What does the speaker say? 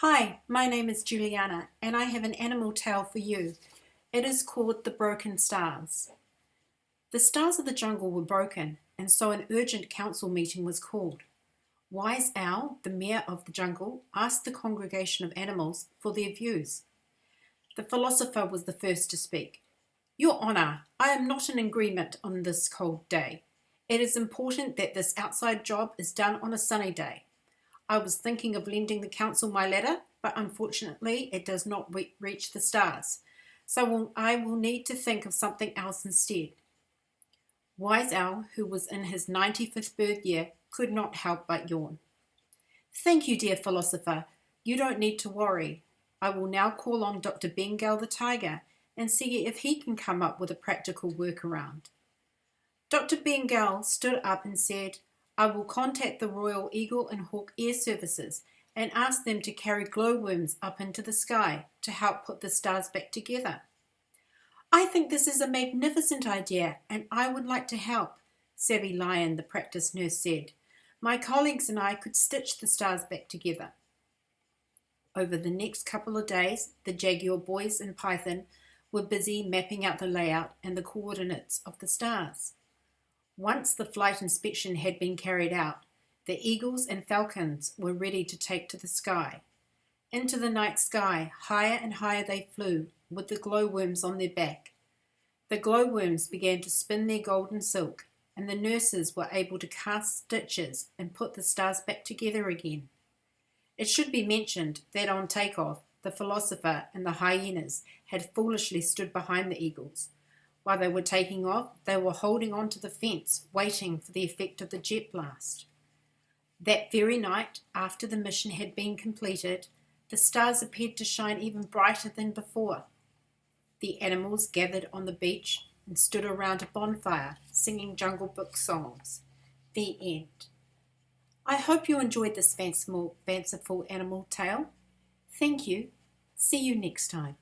Hi, my name is Juliana and I have an animal tale for you. It is called The Broken Stars. The stars of the jungle were broken, and so an urgent council meeting was called. Wise Owl, the mayor of the jungle, asked the congregation of animals for their views. The philosopher was the first to speak. Your Honour, I am not in agreement on this cold day. It is important that this outside job is done on a sunny day. I was thinking of lending the council my ladder, but unfortunately it does not reach the stars, so I will need to think of something else instead. Wise Owl, who was in his 95th birth year, could not help but yawn. Thank you, dear philosopher. You don't need to worry. I will now call on Dr. Bengal the tiger and see if he can come up with a practical workaround. Dr. Bengal stood up and said, I will contact the Royal Eagle and Hawk Air Services and ask them to carry glowworms up into the sky to help put the stars back together. I think this is a magnificent idea and I would like to help, Savvy Lion, the practice nurse, said. My colleagues and I could stitch the stars back together. Over the next couple of days, the Jaguar boys and Python were busy mapping out the layout and the coordinates of the stars. Once the flight inspection had been carried out, the eagles and falcons were ready to take to the sky. Into the night sky, higher and higher they flew, with the glowworms on their back. The glowworms began to spin their golden silk, and the nurses were able to cast stitches and put the stars back together again. It should be mentioned that on takeoff, the philosopher and the hyenas had foolishly stood behind the eagles. While they were taking off, they were holding on to the fence, waiting for the effect of the jet blast. That very night, after the mission had been completed, the stars appeared to shine even brighter than before. The animals gathered on the beach and stood around a bonfire, singing Jungle Book songs. The end. I hope you enjoyed this fanciful animal tale. Thank you. See you next time.